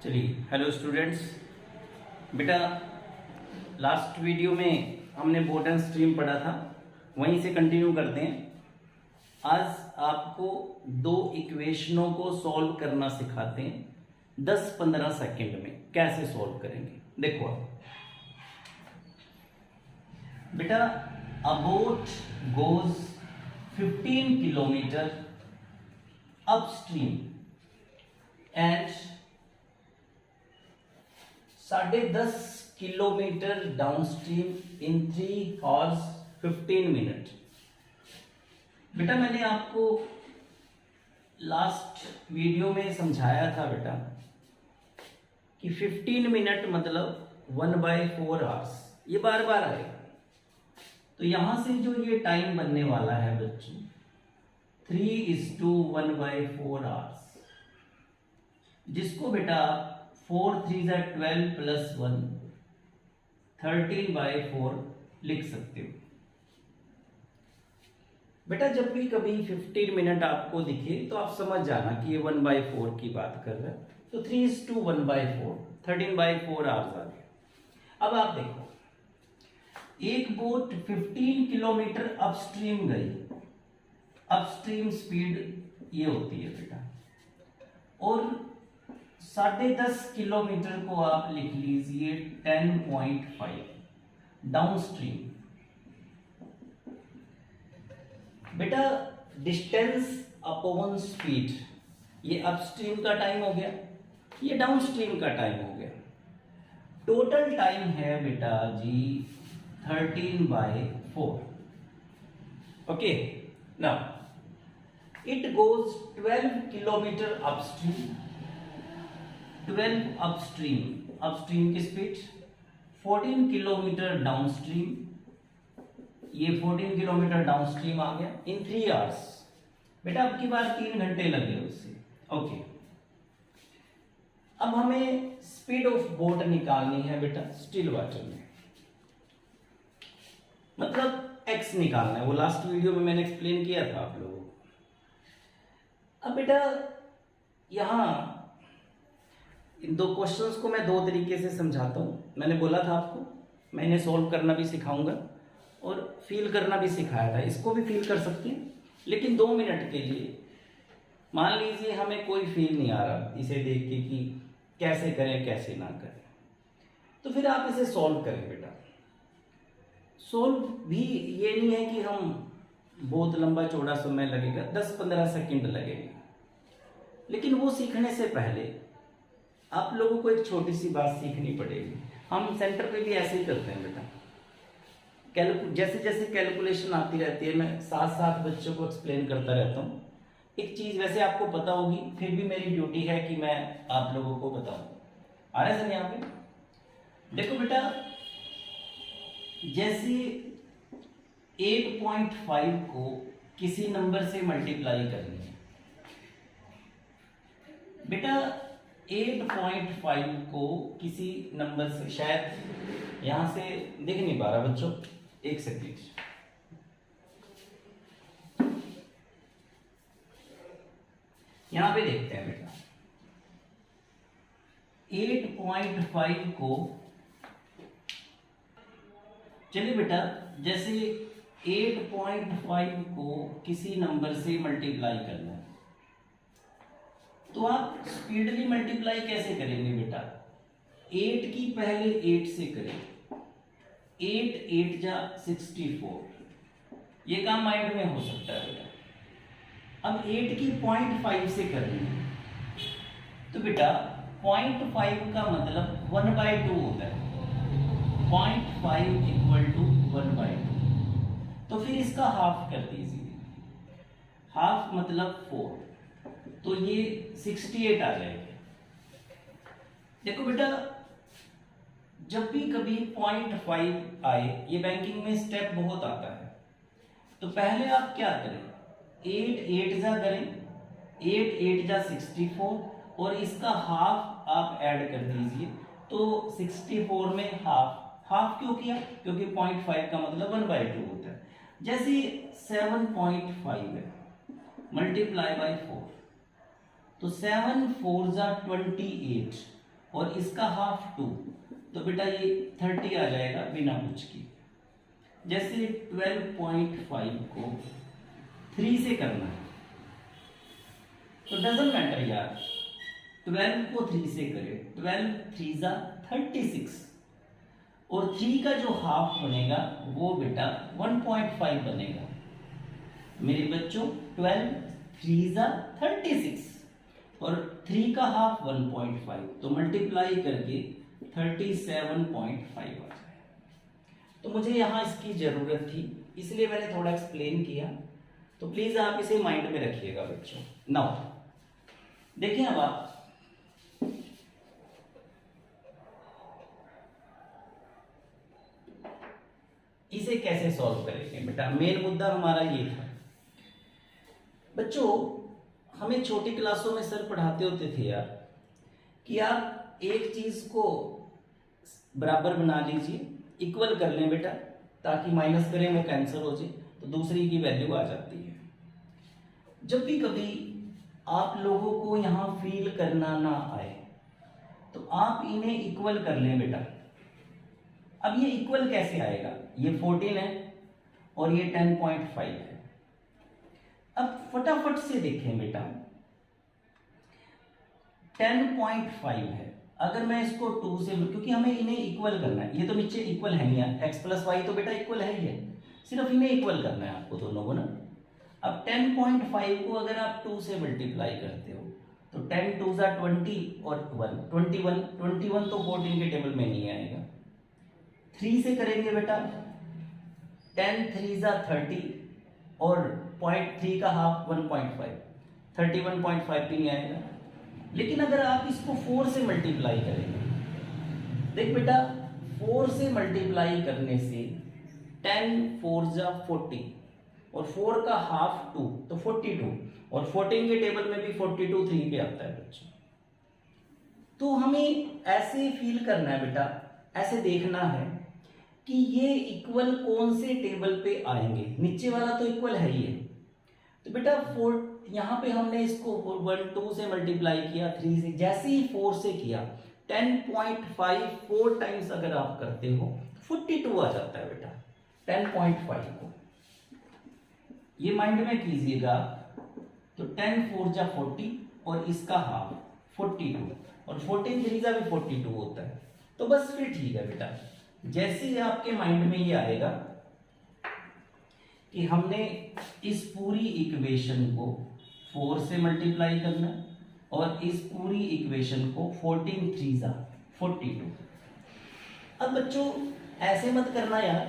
चलिए, hello students. बेटा, last video में हमने बोट एंड स्ट्रीम पढ़ा था, वहीं से कंटिन्यू करते हैं। आज आपको दो इक्वेशनों को सॉल्व करना सिखाते हैं 10-15 सेकंड में। कैसे सॉल्व करेंगे देखो आप। बेटा, अ boat goes 15 kilometre upstream and 10.5 kilometre downstream in 3 hours 15 minute. बेटा, मैंने आपको लास्ट वीडियो में समझाया था बेटा कि 15 मिनट मतलब 1/4 hours। ये बार बार आएगा, तो यहां से जो ये टाइम बनने वाला है बच्चों 3:1/4 hours, जिसको बेटा 4 3 12 प्लस 1 13/4 लिख सकते हो। बेटा, जब भी कभी 15 मिनट आपको दिखे तो आप समझ जाना कि ये 1/4 की बात कर रहा है। तो 3:1/4 13/4 आवर्स आ गया। अब आप देखो, एक बोट 15 किलोमीटर अपस्ट्रीम गई। अपस्ट्रीम स्पीड ये होती है बेटा, और 10.5 किलोमीटर को आप लिख लीजिए 10.5 डाउनस्ट्रीम। बेटा, डिस्टेंस अपॉन स्पीड, ये अपस्ट्रीम का टाइम हो गया, ये डाउनस्ट्रीम का टाइम हो गया। टोटल टाइम है बेटा जी 13/4। Okay, now it goes 12 kilometre upstream. 12 upstream, upstream की स्पीड 14 किलोमीटर डाउनस्ट्रीम, ये 14 किलोमीटर डाउनस्ट्रीम आ गया इन 3 hours। बेटा, अब की बार 3 घंटे लगे उससे। ओके, अब हमें स्पीड ऑफ बोट निकालनी है बेटा स्टिल वाटर में, मतलब एक्स निकालना है। वो लास्ट वीडियो में मैंने एक्सप्लेन किया था आप लोगों को। अब बेटा, यहां इन दो क्वेश्चंस को मैं दो तरीके से समझाता हूं। मैंने बोला था आपको मैं इन्हें सॉल्व करना भी सिखाऊंगा और फील करना भी सिखाया था। इसको भी फील कर सकते हैं, लेकिन 2 मिनट के लिए। मान लीजिए हमें कोई फील नहीं आ रहा इसे देख के कि कैसे करें कैसे ना करें, तो फिर आप इसे सॉल्व करें बेटा। सॉल्व भी ये नहीं है कि हम बहुत लंबा चौड़ा समय लगेगा, 10-15 सेकंड लगेगा, लेकिन वो सीखने से पहले आप लोगों को एक छोटी सी बात सीखनी पड़ेगी। हम सेंटर पे भी ऐसे ही करते हैं बेटा, जैसे जैसे कैलकुलेशन आती रहती है मैं साथ साथ बच्चों को एक्सप्लेन करता रहता हूँ। एक चीज वैसे आपको पता होगी, फिर भी मेरी ड्यूटी है कि मैं आप लोगों को बताऊं। आ रहे हैं यहाँ पे देखो बेटा, जैसे 8.5 को किसी नंबर से मल्टीप्लाई करनी है बेटा, 8.5 को किसी नंबर से, शायद यहां से दिख नहीं पा रहा बच्चों, एक सेकंड। यहां पे देखते हैं बेटा, 8.5 को, चलिए बेटा, जैसे 8.5 को किसी नंबर से मल्टीप्लाई करना है, तो आप स्पीडली मल्टीप्लाई कैसे करेंगे बेटा? 8 की पहले 8 से करें, 8 8 जा 64। ये काम माइंड में हो सकता है बेटा। अब 8 की 0.5 से करनी है, तो बेटा 0.5 का मतलब 1/2 होता है। 0.5 = 1/2। तो फिर इसका हाफ कर दीजिए, हाफ मतलब 4, तो ये 68 आ जाएगा। देखो बेटा, जब भी कभी 0.5 आए, ये बैंकिंग में स्टेप बहुत आता है, तो पहले आप क्या करें, 8 8 जा करें, 8 8 जा 64, और इसका हाफ आप ऐड कर दीजिए, तो 64 में हाफ। हाफ क्यों किया? क्योंकि 0.5 का मतलब 1/2 होता है। जैसे 7.5 है, मल्टीप्लाई बाई 4, तो 7 4 जा 28, और इसका हाफ 2, तो बेटा ये 30 आ जाएगा बिना कुछ के। जैसे 12.5 को 3 से करना है तो डजंट मैटर यार, 12 को 3 से करें, 12 3 जा 36, और 3 का जो हाफ बनेगा वो बेटा 1.5 बनेगा। मेरे बच्चों 12 3 जा 36 और 3 का हाफ 1.5, तो मल्टीप्लाई करके 37.5 आ जाए। तो मुझे यहाँ इसकी ज़रूरत थी इसलिए मैंने थोड़ा एक्सप्लेन किया, तो प्लीज़ आप इसे माइंड में रखिएगा बच्चों। नाउ देखिए अब आप इसे कैसे सॉल्व करेंगे बेटा, मेन मुद्दा हमारा ये था। बच्चों हमें छोटी क्लासों में सर पढ़ाते होते थे यार कि आप एक चीज को बराबर बना लीजिए, इक्वल कर लें बेटा, ताकि माइनस करें वो कैंसिल हो जाए तो दूसरी की वैल्यू आ जाती है। जब भी कभी आप लोगों को यहाँ फील करना ना आए तो आप इन्हें इक्वल कर लें बेटा। अब ये इक्वल कैसे आएगा, ये 14 है और ये 10.5 है। अब फटाफट से देखें बेटा, 10.5 है, अगर मैं इसको 2 से, क्योंकि हमें इन्हें इक्वल करना है, ये तो नीचे इक्वल है ही है, x प्लस वाई तो बेटा इक्वल है ही है, सिर्फ इन्हें इक्वल करना है आपको दोनों को ना। अब 10.5 को अगर आप 2 से मल्टीप्लाई करते हो तो 10 2 जा 20 और 21 तो 14 के टेबल में नहीं आएगा। 3 से करेंगे बेटा 10 3 जा 30 और 0.3 का हाफ 1.5, 31.5 भी नहीं आएगा। लेकिन अगर आप इसको 4 से मल्टीप्लाई करेंगे, देख बेटा 4 से मल्टीप्लाई करने से 10 4 जा 40 और 4 का हाफ 2 तो 42, और 14 के टेबल में भी 42 3 पे आता है बच्चों। तो हमें ऐसे फील करना है बेटा, ऐसे देखना है कि ये इक्वल कौन से टेबल पे आएंगे। नीचे वाला तो इक्वल है ही है, तो बेटा 4 यहाँ पे हमने इसको 1 2 से मल्टीप्लाई किया, 3 से, जैसे ही 4 से किया 10.5 4 टाइम्स अगर आप करते हो 42 आ जाता है बेटा 10.5 को। ये माइंड में कीजिएगा, तो 10 4 जा 40 और इसका हाफ 42 और 14 3 जा भी 42 होता है। तो बस फिर ठीक है बेटा, जैसे ही आपके माइंड में ये आएगा कि हमने इस पूरी इक्वेशन को 4 से मल्टीप्लाई करना और इस पूरी इक्वेशन को 14 3 जा 42। अब बच्चों ऐसे मत करना यार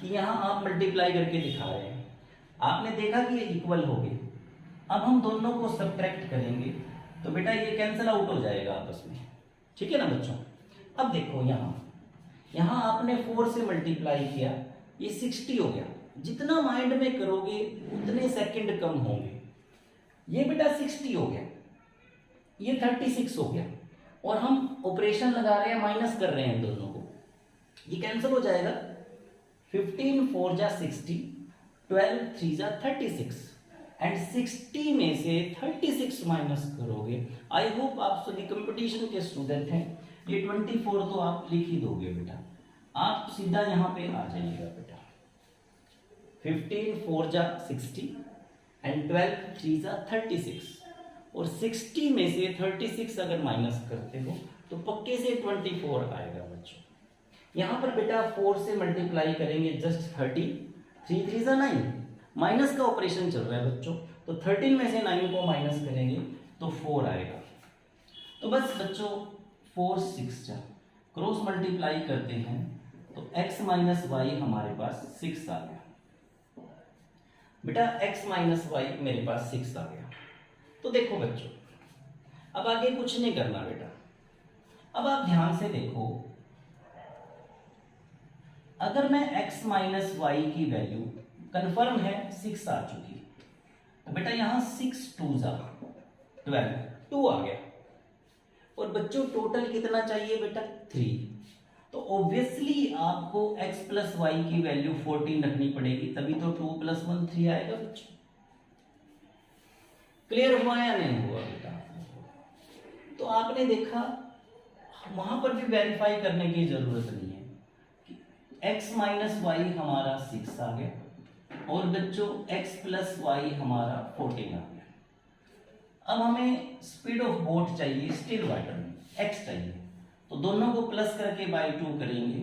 कि यहाँ आप मल्टीप्लाई करके दिखा रहे हैं, आपने देखा कि ये इक्वल हो गए। अब हम दोनों को सब्ट्रैक्ट करेंगे तो बेटा ये कैंसिल आउट हो जाएगा आपस में, ठीक है ना बच्चों। अब देखो यहाँ आपने 4 से मल्टीप्लाई किया, ये 60 हो गया। जितना माइंड में करोगे उतने सेकंड कम होंगे। ये बेटा 60 हो गया, ये 36 हो गया, और हम ऑपरेशन लगा रहे हैं, माइनस कर रहे हैं दोनों को, ये कैंसिल हो जाएगा। 15 4 जा 60, 12 3 जा 36 एंड 60 में से 36 माइनस करोगे। आई होप आप सभी कंपटीशन के स्टूडेंट हैं, ये 24 तो आप लिख ही दोगे बेटा, आप सीधा यहाँ पे आ जाइएगा बेटा। 15 4 जा 60 एंड 12 3 जा 36, और 60 में से 36 अगर माइनस करते हो तो पक्के से 24 आएगा बच्चों। यहाँ पर बेटा 4 से मल्टीप्लाई करेंगे जस्ट 30, 3 3 जा 9, माइनस का ऑपरेशन चल रहा है बच्चों, तो 13 में से 9 को माइनस करेंगे तो 4 आएगा। तो बस बच्चों 4 6 जा क्रॉस मल्टीप्लाई करते हैं तो x माइनस वाई हमारे पास 6 आ गया बेटा, x माइनस वाई मेरे पास 6 आ गया। तो देखो बच्चों अब आगे कुछ नहीं करना बेटा, अब आप ध्यान से देखो, अगर मैं x माइनस वाई की वैल्यू कंफर्म है 6 आ चुकी, तो बेटा यहां 6 2 जा 12, 2 आ गया, और बच्चों टोटल कितना चाहिए बेटा 3, तो ऑब्वियसली आपको x प्लस वाई की वैल्यू 14 रखनी पड़ेगी, तभी तो 2 + 1 3 आएगा बच्चों। क्लियर हुआ या नहीं हुआ बेटा? तो आपने देखा वहां पर भी वेरीफाई करने की जरूरत नहीं है कि x माइनस वाई हमारा 6 आ गया और बच्चों x प्लस वाई हमारा 14 आ गया। अब हमें स्पीड ऑफ बोट चाहिए स्टिल वाटर में, x चाहिए, तो दोनों को प्लस करके बाई 2 करेंगे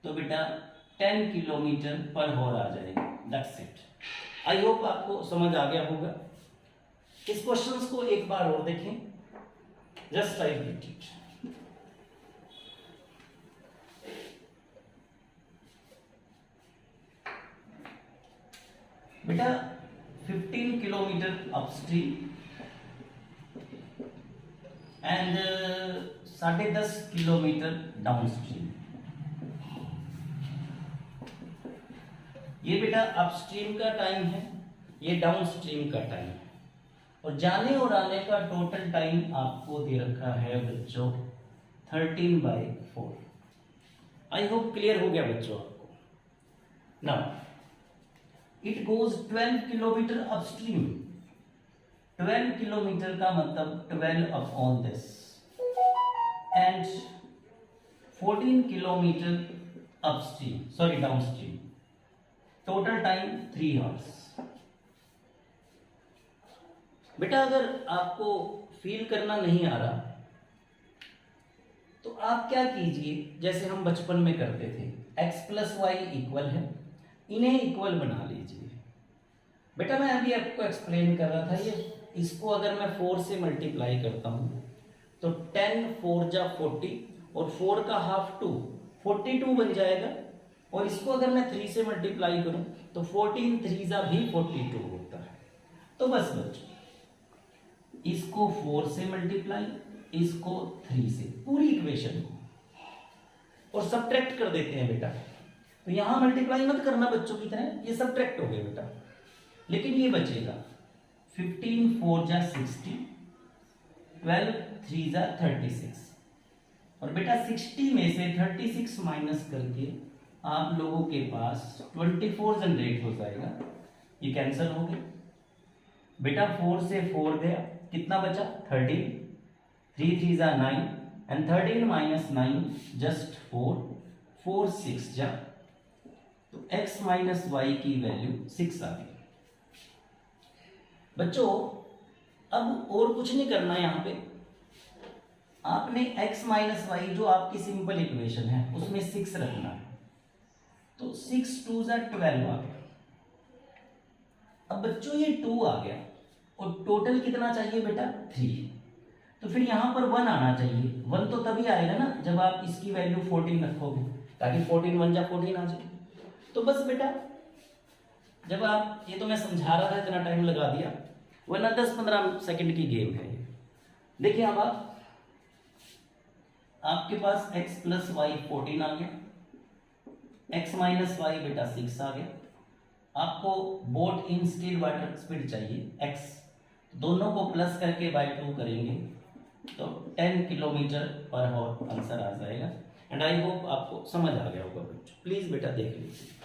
तो बेटा 10 किलोमीटर पर हॉर आ जाएगा। That's it. आई होप आपको समझ आ गया होगा। इस क्वेश्चंस को एक बार और देखें, जस्ट आई रिपीट इट। बेटा 15 kilometre upstream and 10.5 kilometre downstream. ये बेटा अपस्ट्रीम का टाइम है, ये डाउनस्ट्रीम का टाइम है, और जाने और आने का टोटल टाइम आपको दे रखा है बच्चों 13/4। आई होप क्लियर हो गया बच्चों आपको। Now it goes 12 kilometre upstream. 12 kilometre का मतलब 12 upon this and 14 kilometre upstream, sorry downstream. Total time 3 hours. बेटा अगर आपको फील करना नहीं आ रहा तो आप क्या कीजिए, जैसे हम बचपन में करते थे, x प्लस वाई इक्वल है, इन्हें इक्वल बना लीजिए। बेटा मैं अभी आपको एक्सप्लेन कर रहा था, ये इसको अगर मैं 4 से मल्टीप्लाई करता हूं तो 10 4 जा 40 और 4 का हाफ 2 42 बन जाएगा, और इसको अगर मैं 3 से मल्टीप्लाई करूं तो 14 3 जा भी 42 होता है। तो बस बच्चों इसको 4 से मल्टीप्लाई, इसको 3 से, पूरी इक्वेशन को, और सब्ट्रैक्ट कर देते हैं बेटा। तो यहां मल्टीप्लाई मत करना बच्चों की तरह, ये सब्ट्रैक्ट हो गए बेटा, लेकिन ये बचेगा 15 4 जा 60, 12 3 जा 36, और बेटा 60 में से 36 माइनस करके आप लोगों के पास 24 जनरेट हो जाएगा। ये कैंसिल हो गया बेटा, 4 से 4 गया, कितना बचा 13, 3 3 जा 9 एंड 13 माइनस 9 जस्ट 4, 4 6 जा, तो x माइनस वाई की वैल्यू 6 आ गई। बच्चों अब और कुछ नहीं करना, यहां पे आपने x माइनस वाई जो आपकी सिंपल इक्वेशन है उसमें 6 रखना है, तो 6 2 जा 12 आ गया। अब बच्चों ये 2 आ गया और टोटल कितना चाहिए बेटा 3, तो फिर यहां पर 1 आना चाहिए। 1 तो तभी आएगा ना जब आप इसकी वैल्यू 14 रखोगे, ताकि 14 1 जा 14 आ जाए। तो बस बेटा जब आप, ये तो मैं समझा रहा था, इतना टाइम लगा दिया, वरना 10-15 सेकंड की गेम है ये। देखिए अब आपके पास x प्लस वाई 14 आ गया, x माइनस वाई बेटा 6 आ गया। आपको boat in still water speed चाहिए x, दोनों को प्लस करके बाई 2 करेंगे तो 10 किलोमीटर पर हॉर आंसर आ जाएगा। एंड आई होप आपको समझ आ गया होगा बच्चों। प्लीज बेटा देख लीजिए।